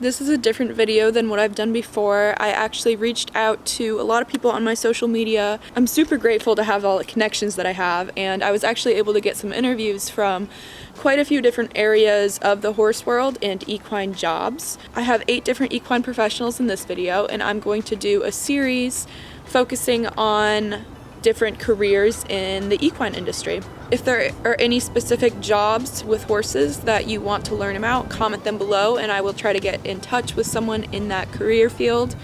This is a different video than what I've done before. I actually reached out to a lot of people on my social media. I'm super grateful to have all the connections that I have, and I was actually able to get some interviews from quite a few different areas of the horse world and equine jobs. I have 8 different equine professionals in this video, and I'm going to do a series focusing on different careers in the equine industry. If there are any specific jobs with horses that you want to learn about, comment them below and I will try to get in touch with someone in that career field.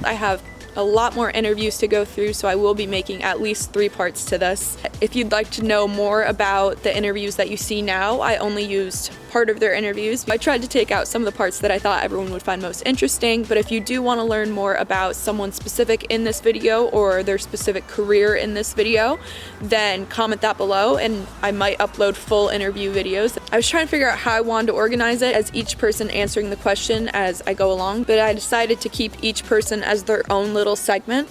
I have a lot more interviews to go through, so I will be making at least 3 parts to this. If you'd like to know more about the interviews that you see now, I only used part of their interviews. I tried to take out some of the parts that I thought everyone would find most interesting, but if you do want to learn more about someone specific in this video or their specific career in this video, then comment that below and I might upload full interview videos. I was trying to figure out how I wanted to organize it as each person answering the question as I go along, but I decided to keep each person as their own little segment.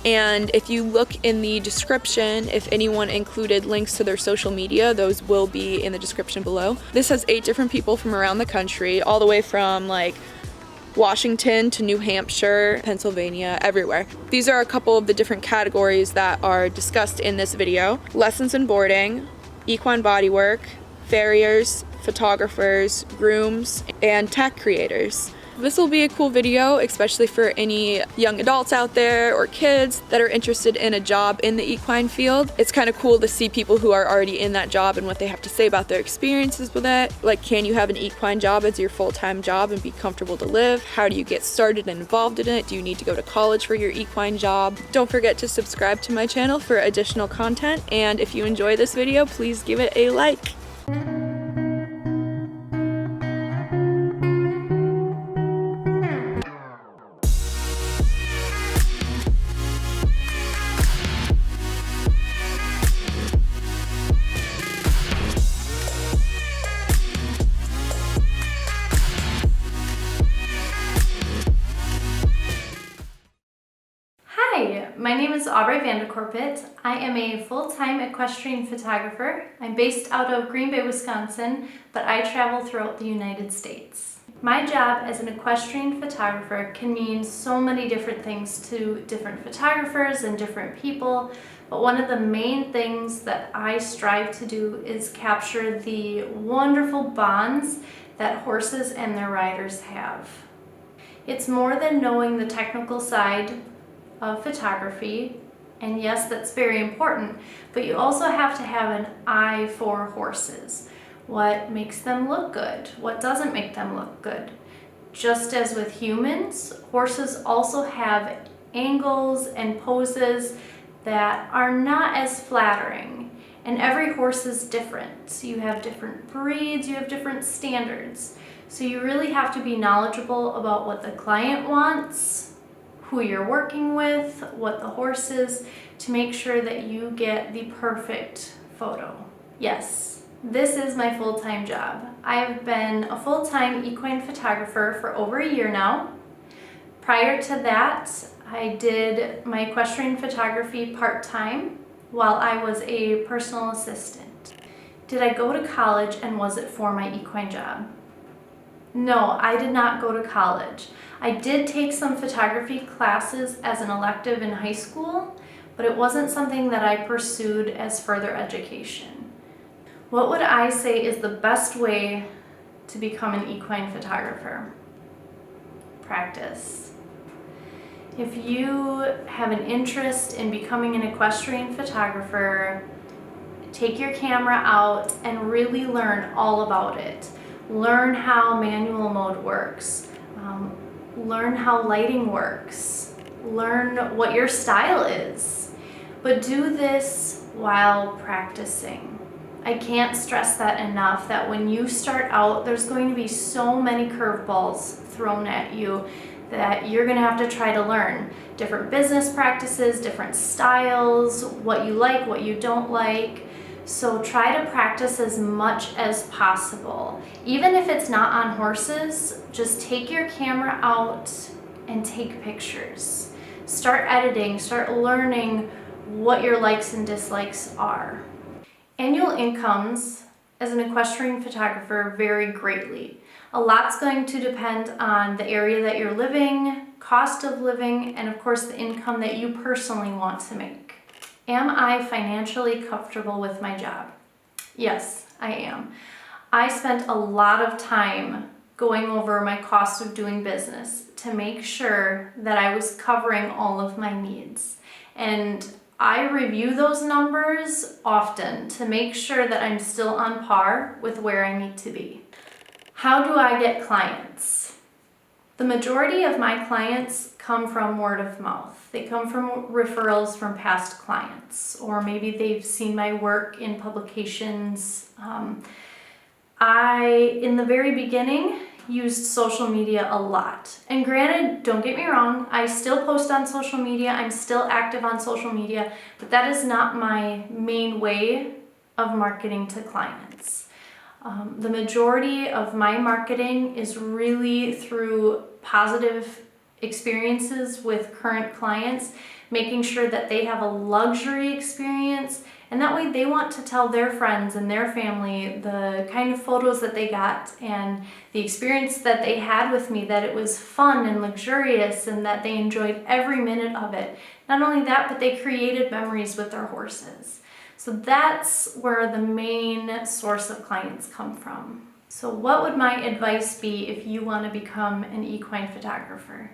And if you look in the description, if anyone included links to their social media, those will be in the description below. This has 8 different people from around the country, all the way from like Washington to New Hampshire, Pennsylvania, everywhere. These are a couple of the different categories that are discussed in this video. Lessons in boarding, equine bodywork, farriers, photographers, grooms, and tack creators. This will be a cool video, especially for any young adults out there or kids that are interested in a job in the equine field. It's kind of cool to see people who are already in that job and what they have to say about their experiences with it. Like, can you have an equine job as your full-time job and be comfortable to live? How do you get started and involved in it? Do you need to go to college for your equine job? Don't forget to subscribe to my channel for additional content, and if you enjoy this video, please give it a like. Hi, my name is Aubray Vande. I am a full-time equestrian photographer. I'm based out of Green Bay, Wisconsin, but I travel throughout the United States. My job as an equestrian photographer can mean so many different things to different photographers and different people, but one of the main things that I strive to do is capture the wonderful bonds that horses and their riders have. It's more than knowing the technical side of photography, and yes, that's very important, but you also have to have an eye for horses. What makes them look good? What doesn't make them look good? Just as with humans, horses also have angles and poses that are not as flattering, and every horse is different. So you have different breeds, you have different standards. So you really have to be knowledgeable about what the client wants, who you're working with, what the horse is, to make sure that you get the perfect photo. Yes, this is my full-time job. I have been a full-time equine photographer for over a year now. Prior to that, I did my equestrian photography part-time while I was a personal assistant. Did I go to college, and was it for my equine job? No, I did not go to college. I did take some photography classes as an elective in high school, but it wasn't something that I pursued as further education. What would I say is the best way to become an equine photographer? Practice. If you have an interest in becoming an equestrian photographer, take your camera out and really learn all about it. Learn how manual mode works. Learn how lighting works. Learn what your style is. But do this while practicing. I can't stress that enough, that when you start out, there's going to be so many curveballs thrown at you that you're going to have to try to learn. Different business practices, different styles, what you like, what you don't like. So try to practice as much as possible. Even if it's not on horses, just take your camera out and take pictures. Start editing, start learning what your likes and dislikes are. Annual incomes as an equestrian photographer vary greatly. A lot's going to depend on the area that you're living, cost of living, and of course the income that you personally want to make. Am I financially comfortable with my job? Yes, I am. I spent a lot of time going over my cost of doing business to make sure that I was covering all of my needs. And I review those numbers often to make sure that I'm still on par with where I need to be. How do I get clients? The majority of my clients come from word of mouth. They come from referrals from past clients, or maybe they've seen my work in publications. In the very beginning, used social media a lot. And granted, don't get me wrong, I still post on social media, I'm still active on social media, but that is not my main way of marketing to clients. The majority of my marketing is really through positive experiences with current clients, making sure that they have a luxury experience, and that way they want to tell their friends and their family the kind of photos that they got and the experience that they had with me, that it was fun and luxurious and that they enjoyed every minute of it. Not only that, but they created memories with their horses. So that's where the main source of clients come from. So what would my advice be if you want to become an equine photographer?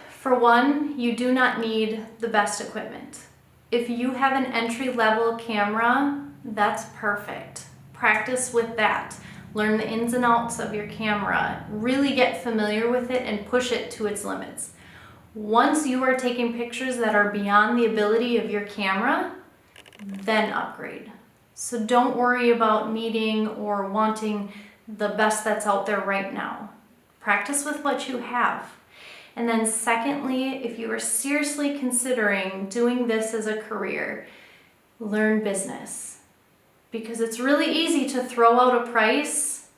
For one, you do not need the best equipment. If you have an entry-level camera, that's perfect. Practice with that. Learn the ins and outs of your camera. Really get familiar with it and push it to its limits. Once you are taking pictures that are beyond the ability of your camera, then upgrade. So don't worry about needing or wanting the best that's out there right now. Practice with what you have. And then secondly, if you are seriously considering doing this as a career, learn business. Because it's really easy to throw out a price,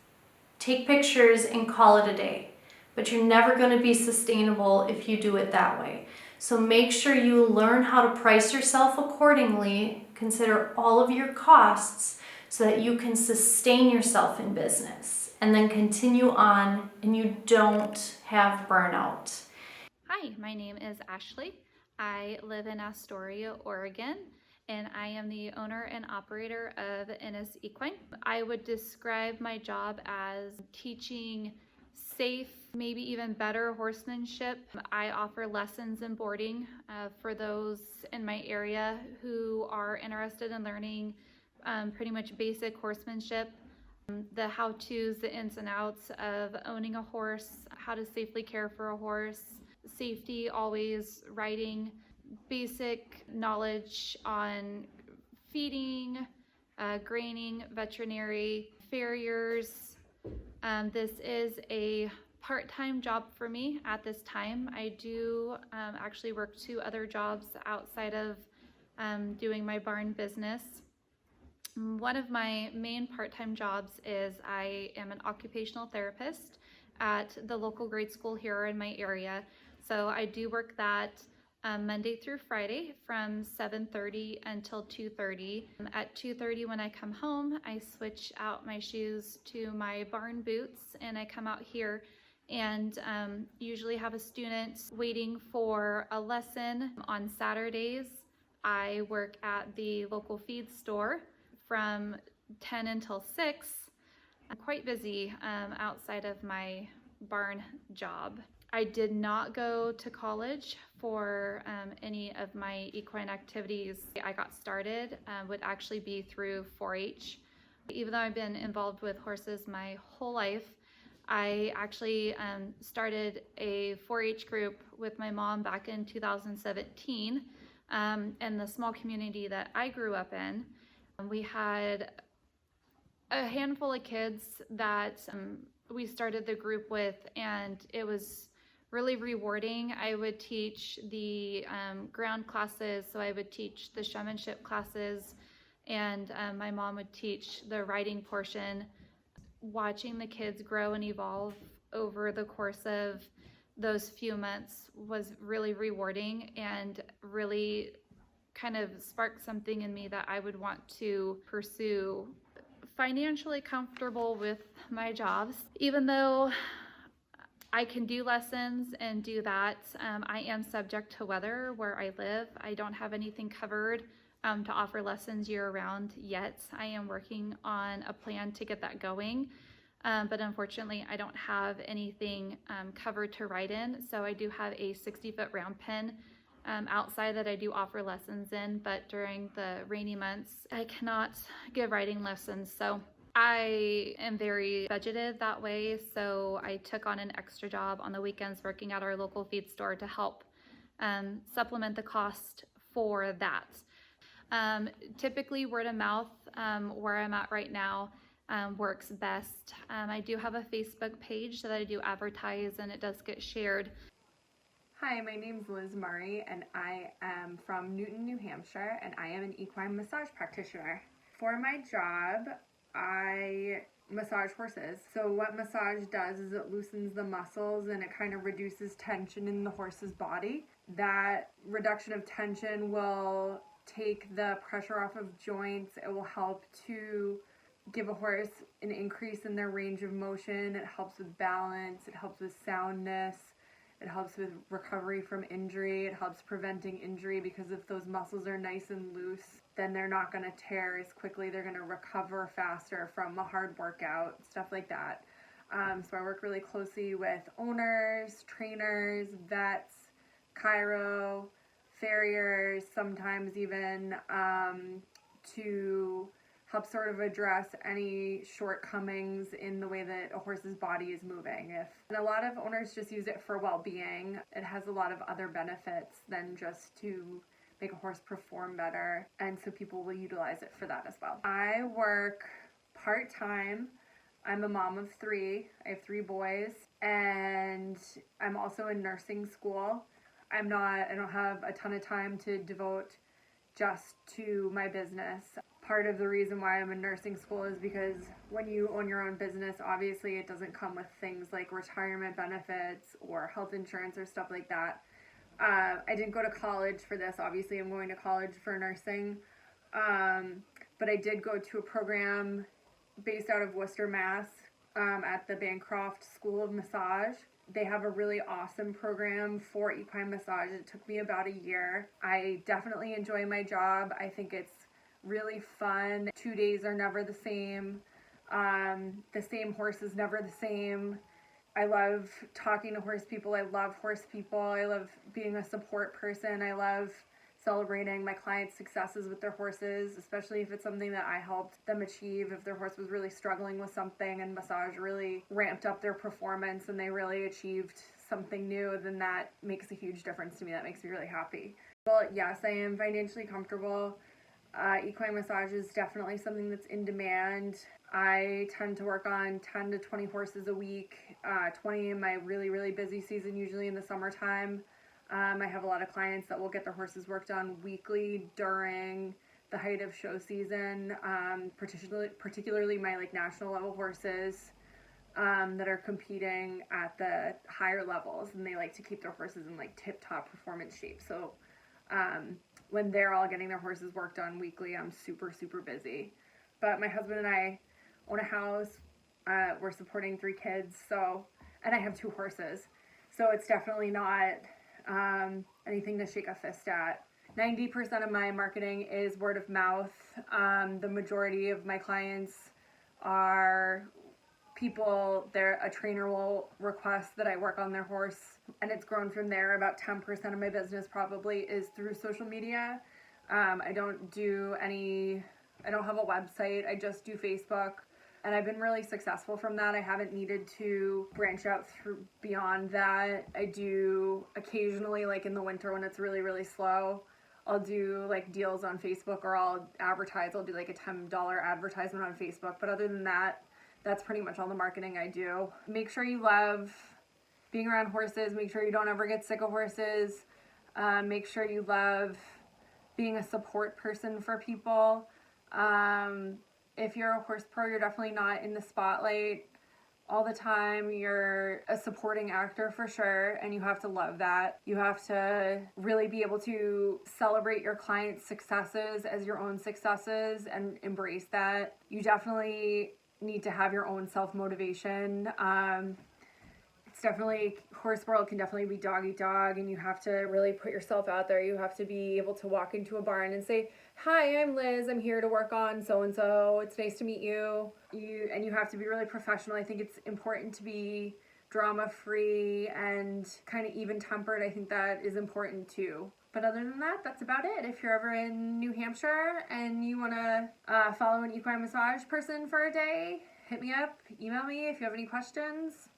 take pictures, and call it a day. But you're never going to be sustainable if you do it that way. So make sure you learn how to price yourself accordingly, consider all of your costs so that you can sustain yourself in business and then continue on and you don't have burnout. Hi, my name is Ashley. I live in Astoria, Oregon, and I am the owner and operator of Inniss Equine. I would describe my job as teaching safe, maybe even better horsemanship. I offer lessons and boarding for those in my area who are interested in learning pretty much basic horsemanship, the how-tos, the ins and outs of owning a horse, how to safely care for a horse, safety, always riding, basic knowledge on feeding, graining, veterinary, farriers. This is a part-time job for me at this time. I do actually work 2 other jobs outside of doing my barn business. One of my main part-time jobs is I am an occupational therapist at the local grade school here in my area. So I do work that Monday through Friday from 7:30 until 2:30. At 2:30 when I come home, I switch out my shoes to my barn boots and I come out here and usually have a student waiting for a lesson. On Saturdays, I work at the local feed store from 10 until 6. I'm quite busy outside of my barn job. I did not go to college for any of my equine activities. I got started would actually be through 4-H. Even though I've been involved with horses my whole life, I actually started a 4-H group with my mom back in 2017 in the small community that I grew up in. We had a handful of kids that we started the group with, and it was really rewarding. I would teach the ground classes, so I would teach the showmanship classes, and my mom would teach the riding portion. Watching the kids grow and evolve over the course of those few months was really rewarding and really kind of sparked something in me that I would want to pursue financially comfortable with my jobs. Even though I can do lessons and do that, I am subject to weather where I live. I don't have anything covered to offer lessons year-round yet. I am working on a plan to get that going, but unfortunately I don't have anything covered to ride in. So I do have a 60-foot round pen outside that I do offer lessons in, but during the rainy months I cannot give riding lessons. So I am very budgeted that way, so I took on an extra job on the weekends working at our local feed store to help supplement the cost for that. Typically word of mouth, where I'm at right now, works best. I do have a Facebook page that I do advertise, and it does get shared. Hi, my name's Liz Murray, and I am from Newton, New Hampshire, and I am an equine massage practitioner. For my job, I massage horses. So what massage does is it loosens the muscles and it kind of reduces tension in the horse's body. That reduction of tension will take the pressure off of joints. It will help to give a horse an increase in their range of motion. It helps with balance. It helps with soundness. It helps with recovery from injury. It helps preventing injury, because if those muscles are nice and loose, then they're not going to tear as quickly. They're going to recover faster from a hard workout, stuff like that. So I work really closely with owners, trainers, vets, chiro, farriers, sometimes even to help sort of address any shortcomings in the way that a horse's body is moving. And a lot of owners just use it for well-being. It has a lot of other benefits than just to make a horse perform better, and so people will utilize it for that as well. I work part-time. I'm a mom of 3. I have 3 boys, and I'm also in nursing school. I don't have a ton of time to devote just to my business. Part of the reason why I'm in nursing school is because when you own your own business, obviously it doesn't come with things like retirement benefits or health insurance or stuff like that. I didn't go to college for this. Obviously I'm going to college for nursing, but I did go to a program based out of Worcester, Mass, at the Bancroft School of Massage. They have a really awesome program for equine massage. It took me about a year. I definitely enjoy my job. I think it's really fun. 2 days are never the same. The same horse is never the same. I love talking to horse people. I love horse people. I love being a support person. I love celebrating my clients' successes with their horses, especially if it's something that I helped them achieve. If their horse was really struggling with something and massage really ramped up their performance and they really achieved something new, then that makes a huge difference to me. That makes me really happy. Well, yes, I am financially comfortable. Equine massage is definitely something that's in demand. I tend to work on 10 to 20 horses a week, 20 in my really, really busy season, usually in the summertime. I have a lot of clients that will get their horses worked on weekly during the height of show season, particularly my national level horses that are competing at the higher levels, and they like to keep their horses in tip-top performance shape. So when they're all getting their horses worked on weekly, I'm super, super busy. But my husband and I own a house. We're supporting 3 kids, and I have 2 horses. So it's definitely not anything to shake a fist at. 90% of my marketing is word of mouth. The majority of my clients are people, a trainer will request that I work on their horse, and it's grown from there. About 10% of my business probably is through social media. I don't have a website. I just do Facebook, and I've been really successful from that. I haven't needed to branch out beyond that. I do occasionally, in the winter when it's really, really slow, I'll do deals on Facebook, or I'll advertise. I'll do a $10 advertisement on Facebook. But other than that, that's pretty much all the marketing I do. Make sure you love being around horses. Make sure you don't ever get sick of horses. Make sure you love being a support person for people. If you're a horse pro, you're definitely not in the spotlight all the time. You're a supporting actor for sure, and you have to love that. You have to really be able to celebrate your clients' successes as your own successes and embrace that. You definitely need to have your own self-motivation. It's definitely, horse world can definitely be dog eat dog, and you have to really put yourself out there. You have to be able to walk into a barn and say, "Hi, I'm Liz. I'm here to work on so-and-so. It's nice to meet you." And you have to be really professional. I think it's important to be drama-free and kind of even-tempered. I think that is important too. But other than that, that's about it. If you're ever in New Hampshire and you want to follow an equine massage person for a day, hit me up, email me if you have any questions.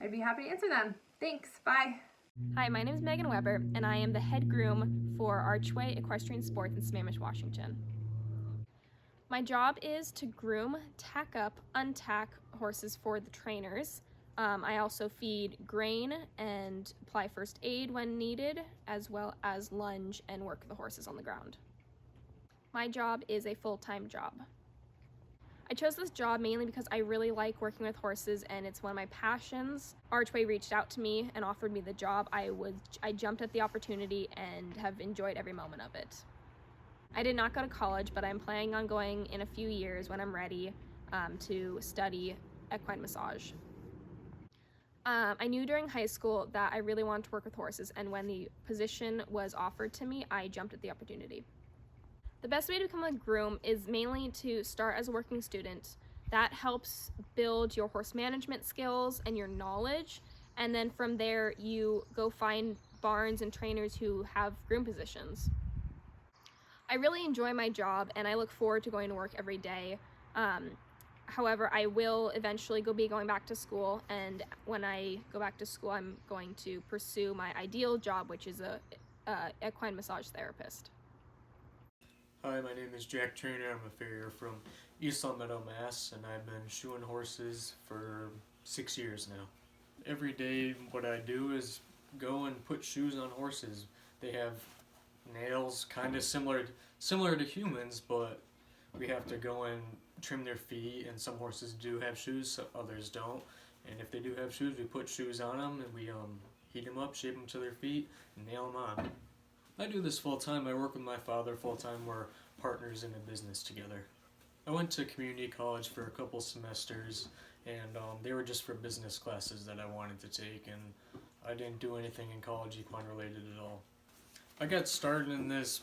I'd be happy to answer them. Thanks. Bye. Hi, my name is Megan Weber, and I am the head groom for Archway Equestrian Sports in Sammamish, Washington. My job is to groom, tack up, untack horses for the trainers. I also feed grain and apply first aid when needed, as well as lunge and work the horses on the ground. My job is a full-time job. I chose this job mainly because I really like working with horses and it's one of my passions. Archway reached out to me and offered me the job. I jumped at the opportunity and have enjoyed every moment of it. I did not go to college, but I'm planning on going in a few years when I'm ready to study equine massage. I knew during high school that I really wanted to work with horses, and when the position was offered to me, I jumped at the opportunity. The best way to become a groom is mainly to start as a working student. That helps build your horse management skills and your knowledge, and then from there you go find barns and trainers who have groom positions. I really enjoy my job and I look forward to going to work every day. However, I will eventually be going back to school, and when I go back to school, I'm going to pursue my ideal job, which is a equine massage therapist. Hi, my name is Jack Trainer. I'm a farrier from East Long Meadow, Mass, and I've been shoeing horses for 6 years now. Every day what I do is go and put shoes on horses. They have nails kind of similar to humans, but we have to go and trim their feet, and some horses do have shoes, others don't. And if they do have shoes, we put shoes on them and we heat them up, shape them to their feet, and nail them on. I do this full time. I work with my father full time. We're partners in a business together. I went to community college for a couple semesters, and they were just for business classes that I wanted to take, and I didn't do anything in college equine related at all. I got started in this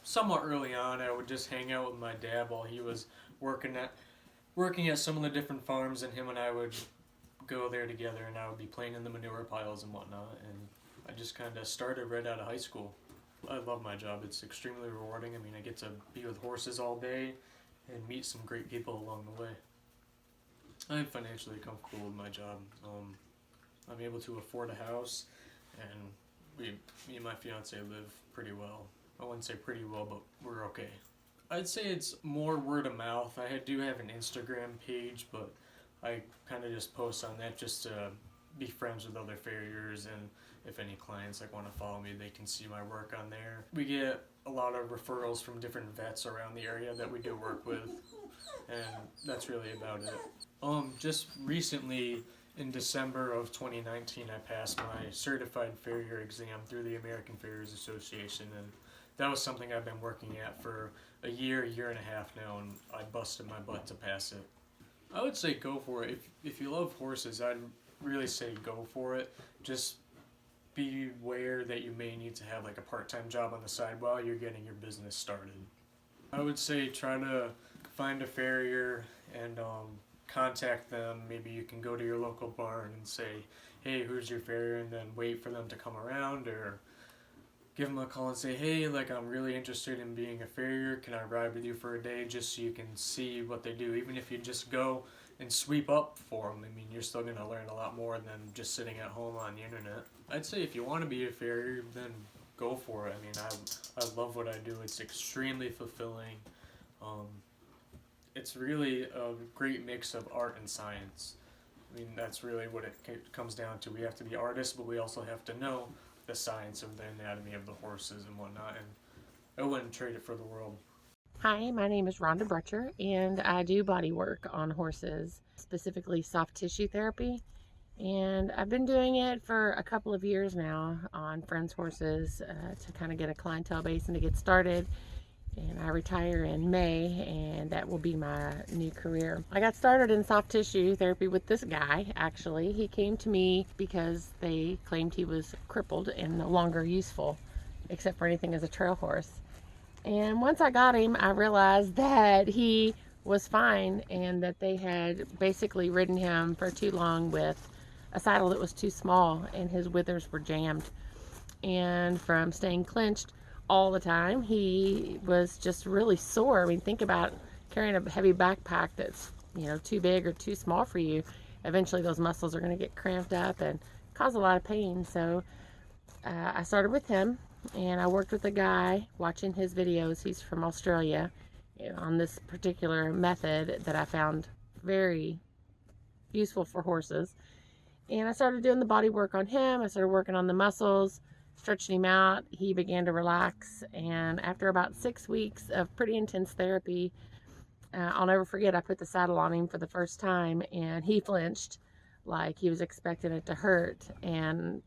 somewhat early on. I would just hang out with my dad while he was working at some of the different farms, and him and I would go there together, and I would be playing in the manure piles and whatnot, and I just kind of started right out of high school. I love my job. It's extremely rewarding. I mean, I get to be with horses all day and meet some great people along the way. I'm financially comfortable with my job. I'm able to afford a house, and me and my fiance live pretty well. I wouldn't say pretty well, but we're okay. I'd say it's more word of mouth. I do have an Instagram page, but I kind of just post on that just to be friends with other farriers, and if any clients want to follow me, they can see my work on there. We get a lot of referrals from different vets around the area that we do work with, and that's really about it. Just recently in December of 2019, I passed my certified farrier exam through the American Farriers Association, and that was something I've been working at for a year and a half now, and I busted my butt to pass it. I would say go for it. If you love horses, I'd really say go for it. Just be aware that you may need to have a part-time job on the side while you're getting your business started. I would say try to find a farrier and contact them. Maybe you can go to your local barn and say, "Hey, who's your farrier?" and then wait for them to come around, or give them a call and say, "Hey, I'm really interested in being a farrier. Can I ride with you for a day?" just so you can see what they do. Even if you just go and sweep up for them, I mean, you're still going to learn a lot more than just sitting at home on the internet. I'd say if you want to be a farrier, then go for it. I mean, I love what I do. It's extremely fulfilling. It's really a great mix of art and science. I mean, that's really what it comes down to. We have to be artists, but we also have to know the science of the anatomy of the horses and whatnot, and I wouldn't trade it for the world. Hi, my name is Rhonda Brutcher, and I do body work on horses, specifically soft tissue therapy. And I've been doing it for a couple of years now on friends' horses to kind of get a clientele base and to get started. And I retire in May, and that will be my new career. I got started in soft tissue therapy with this guy, actually. He came to me because they claimed he was crippled and no longer useful, except for anything as a trail horse. And once I got him, I realized that he was fine and that they had basically ridden him for too long with a saddle that was too small and his withers were jammed. And from staying clinched all the time, he was just really sore. I mean, think about carrying a heavy backpack that's, too big or too small for you. Eventually those muscles are going to get cramped up and cause a lot of pain. So I started with him, and I worked with a guy watching his videos. He's from Australia, on this particular method that I found very useful for horses. And I started doing the body work on him. I started working on the muscles, stretching him out. He began to relax, and after about 6 weeks of pretty intense therapy, I'll never forget, I put the saddle on him for the first time, and he flinched like he was expecting it to hurt. And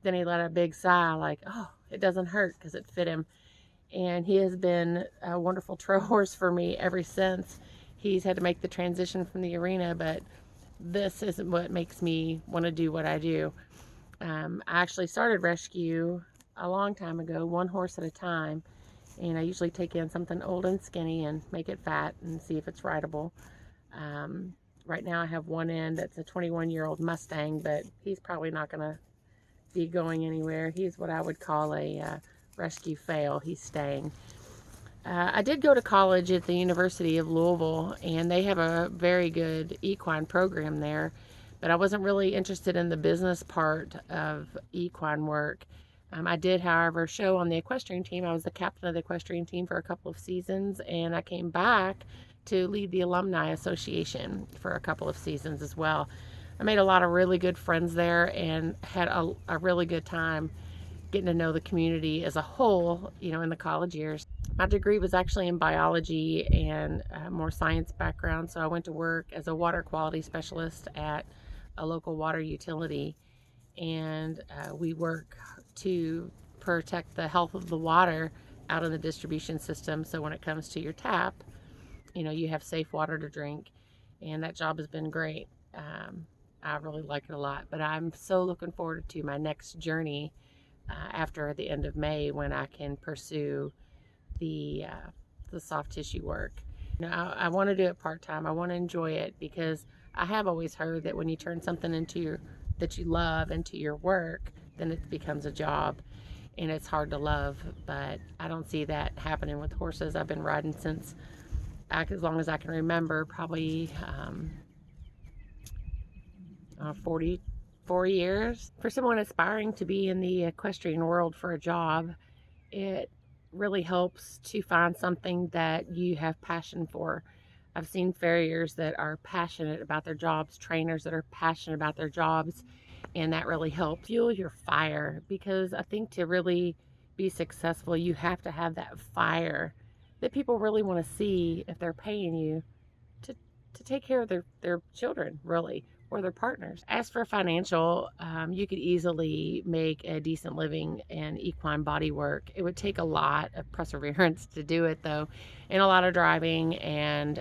then he let a big sigh like, oh, it doesn't hurt, because it fit him. And he has been a wonderful trail horse for me ever since. He's had to make the transition from the arena, but this isn't what makes me want to do what I do. I actually started rescue a long time ago, one horse at a time. And I usually take in something old and skinny and make it fat and see if it's rideable. Right now I have one in that's a 21-year-old Mustang, but he's probably not going to be going anywhere. He's what I would call a rescue fail. He's staying. I did go to college at the University of Louisville, and they have a very good equine program there, but I wasn't really interested in the business part of equine work. I did, however, show on the equestrian team. I was the captain of the equestrian team for a couple of seasons, and I came back to lead the Alumni Association for a couple of seasons as well. I made a lot of really good friends there and had a really good time getting to know the community as a whole, in the college years. My degree was actually in biology and more science background, so I went to work as a water quality specialist at a local water utility, and we work to protect the health of the water out in the distribution system, so when it comes to your tap, you have safe water to drink, and that job has been great. I really like it a lot, but I'm so looking forward to my next journey after the end of May, when I can pursue the soft tissue work. I want to do it part-time. I want to enjoy it, because I have always heard that when you turn something that you love into your work, then it becomes a job, and it's hard to love. But I don't see that happening with horses. I've been riding since as long as I can remember, probably 44 years. For someone aspiring to be in the equestrian world for a job, it really helps to find something that you have passion for. I've seen farriers that are passionate about their jobs, trainers that are passionate about their jobs, and that really helps fuel your fire, because I think to really be successful, you have to have that fire that people really want to see if they're paying you to take care of their children, really, or their partners. As for financial, you could easily make a decent living in equine body work. It would take a lot of perseverance to do it, though, and a lot of driving and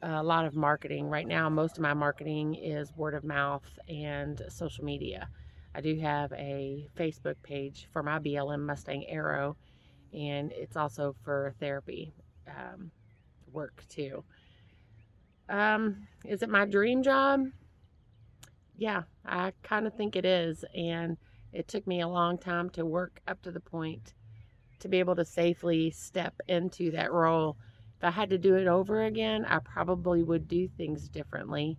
a lot of marketing. Right now, most of my marketing is word of mouth and social media. I do have a Facebook page for my BLM Mustang Arrow, and it's also for therapy work too. Is it my dream job? Yeah, I kind of think it is, and it took me a long time to work up to the point to be able to safely step into that role. If I had to do it over again, I probably would do things differently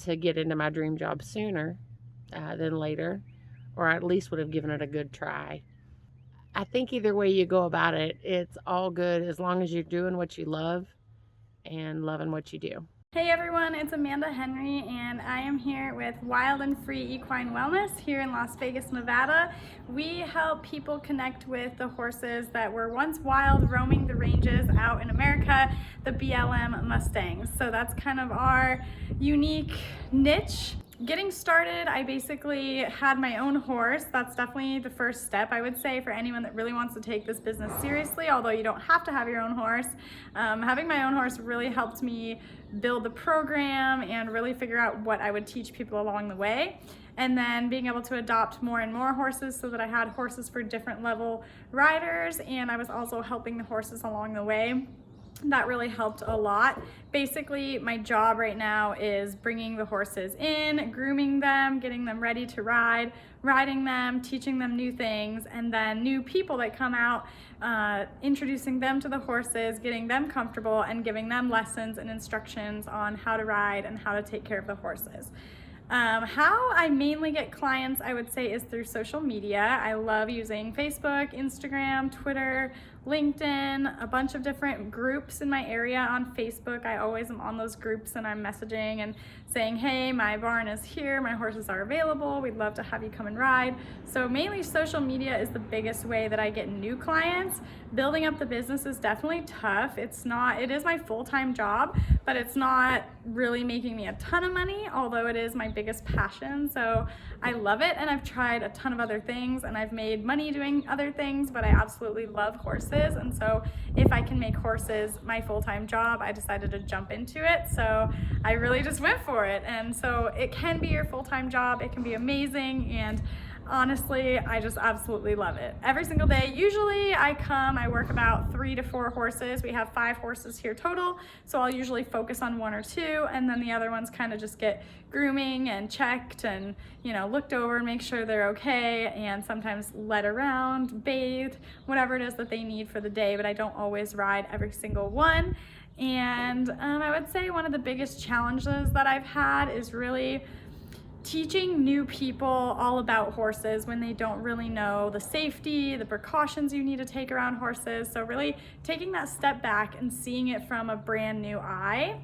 to get into my dream job sooner than later, or at least would have given it a good try. I think either way you go about it, it's all good as long as you're doing what you love and loving what you do. Hey everyone, it's Amanda Henry and I am here with Wild and Free Equine Wellness here in Las Vegas, Nevada. We help people connect with the horses that were once wild, roaming the ranges out in America, the BLM Mustangs. So that's kind of our unique niche. Getting started, I basically had my own horse. That's definitely the first step, I would say, for anyone that really wants to take this business seriously, although you don't have to have your own horse. Having my own horse really helped me build the program and really figure out what I would teach people along the way. And then being able to adopt more and more horses so that I had horses for different level riders, and I was also helping the horses along the way. That really helped a lot. Basically, my job right now is bringing the horses in, grooming them, getting them ready to ride, riding them, teaching them new things, and then new people that come out, introducing them to the horses, getting them comfortable, and giving them lessons and instructions on how to ride and how to take care of the horses. How I mainly get clients, I would say, is through social media. I love using Facebook, Instagram, Twitter, LinkedIn, a bunch of different groups in my area on Facebook. I always am on those groups and I'm messaging and saying, hey, my barn is here, my horses are available, we'd love to have you come and ride. So mainly social media is the biggest way that I get new clients. Building up the business is definitely tough. It is my full-time job, but it's not really making me a ton of money, although it is my biggest passion. So I love it, and I've tried a ton of other things and I've made money doing other things, but I absolutely love horses. And so if I can make horses my full-time job, I decided to jump into it. So I really just went for it. And so it can be your full-time job. It can be amazing. And honestly, I just absolutely love it. Every single day, usually I work about 3 to 4 horses. We have 5 horses here total, so I'll usually focus on 1 or 2, and then the other ones kind of just get grooming and checked and, looked over and make sure they're okay, and sometimes led around, bathed, whatever it is that they need for the day, but I don't always ride every single one. And I would say one of the biggest challenges that I've had is really teaching new people all about horses when they don't really know the safety, the precautions you need to take around horses. So really taking that step back and seeing it from a brand new eye,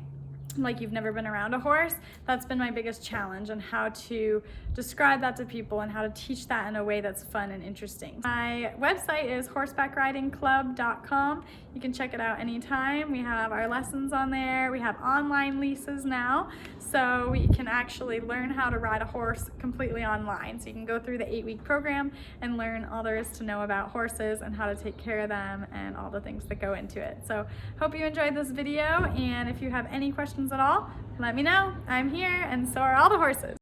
like you've never been around a horse. That's been my biggest challenge, and how to describe that to people and how to teach that in a way that's fun and interesting. My website is horsebackridingclub.com. You can check it out anytime. We have our lessons on there. We have online leases now, so we can actually learn how to ride a horse completely online. So you can go through the 8-week program and learn all there is to know about horses and how to take care of them and all the things that go into it. So hope you enjoyed this video, and if you have any questions at all, let me know. I'm here, and so are all the horses.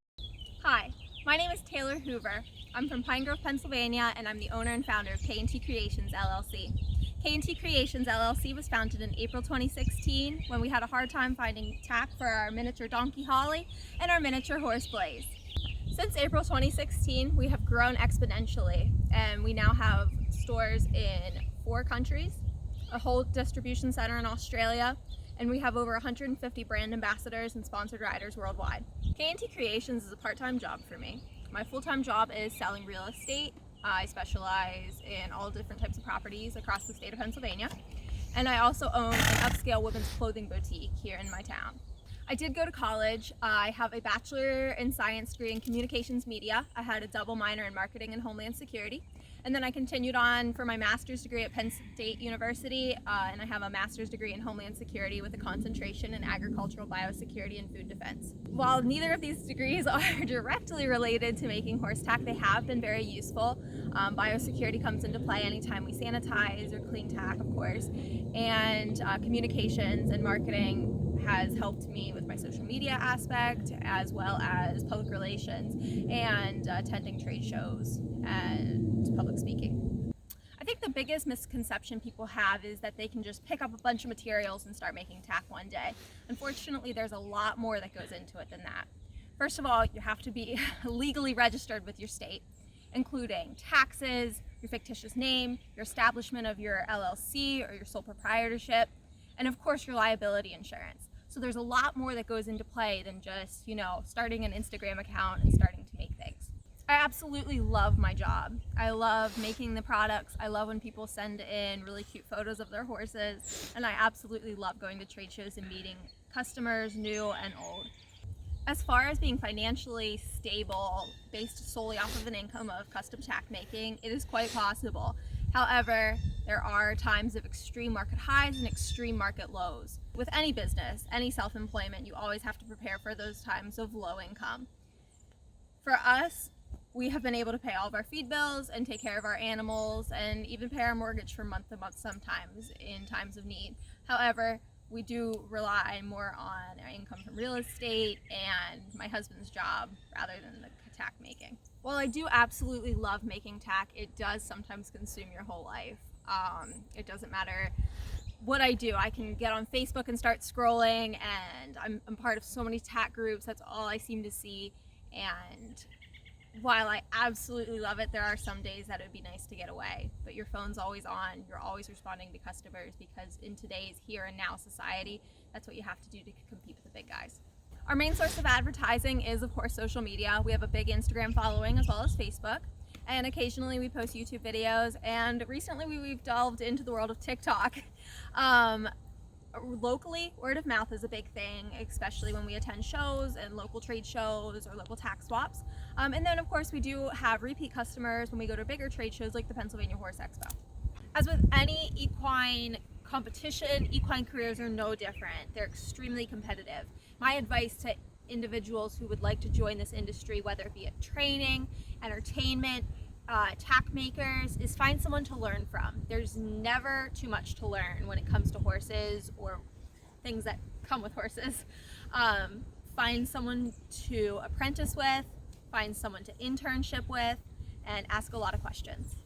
Hi, my name is Taylor Hoover. I'm from Pine Grove, Pennsylvania, and I'm the owner and founder of K&T Creations, LLC. K&T Creations, LLC was founded in April 2016 when we had a hard time finding tack for our miniature donkey Holly and our miniature horse Blaze. Since April 2016, we have grown exponentially, and we now have stores in 4 countries, a whole distribution center in Australia, and we have over 150 brand ambassadors and sponsored riders worldwide. K&T Creations is a part-time job for me. My full-time job is selling real estate. I specialize in all different types of properties across the state of Pennsylvania, and I also own an upscale women's clothing boutique here in my town. I did go to college. I have a Bachelor in Science degree in Communications Media. I had a double minor in Marketing and Homeland Security. And then I continued on for my master's degree at Penn State University, and I have a master's degree in Homeland Security with a concentration in agricultural biosecurity and food defense. While neither of these degrees are directly related to making horse tack, they have been very useful. Biosecurity comes into play anytime we sanitize or clean tack, of course, and communications and marketing has helped me with my social media aspect, as well as public relations and attending trade shows and public speaking. I think the biggest misconception people have is that they can just pick up a bunch of materials and start making tack one day. Unfortunately, there's a lot more that goes into it than that. First of all, you have to be legally registered with your state, including taxes, your fictitious name, your establishment of your LLC or your sole proprietorship, and of course your liability insurance. So there's a lot more that goes into play than just, starting an Instagram account and starting to make things. I absolutely love my job. I love making the products. I love when people send in really cute photos of their horses. And I absolutely love going to trade shows and meeting customers, new and old. As far as being financially stable, based solely off of an income of custom tack making, it is quite possible. However, there are times of extreme market highs and extreme market lows. With any business, any self-employment, you always have to prepare for those times of low income. For us, we have been able to pay all of our feed bills and take care of our animals and even pay our mortgage from month to month sometimes in times of need. However, we do rely more on our income from real estate and my husband's job rather than the tack making. While I do absolutely love making tack, it does sometimes consume your whole life. It doesn't matter what I do. I can get on Facebook and start scrolling, and I'm part of so many tack groups. That's all I seem to see. And while I absolutely love it, there are some days that it would be nice to get away, but your phone's always on, you're always responding to customers, because in today's here and now society, that's what you have to do to compete with the big guys. Our main source of advertising is, of course, social media. We have a big Instagram following as well as Facebook, and occasionally we post YouTube videos, and recently we've delved into the world of TikTok. Locally, word of mouth is a big thing, especially when we attend shows and local trade shows or local tack swaps. And then, of course, we do have repeat customers when we go to bigger trade shows like the Pennsylvania Horse Expo. As with any equine competition, equine careers are no different. They're extremely competitive. My advice to individuals who would like to join this industry, whether it be at training, entertainment, tack makers, is find someone to learn from. There's never too much to learn when it comes to horses or things that come with horses. Find someone to apprentice with, find someone to internship with, and ask a lot of questions.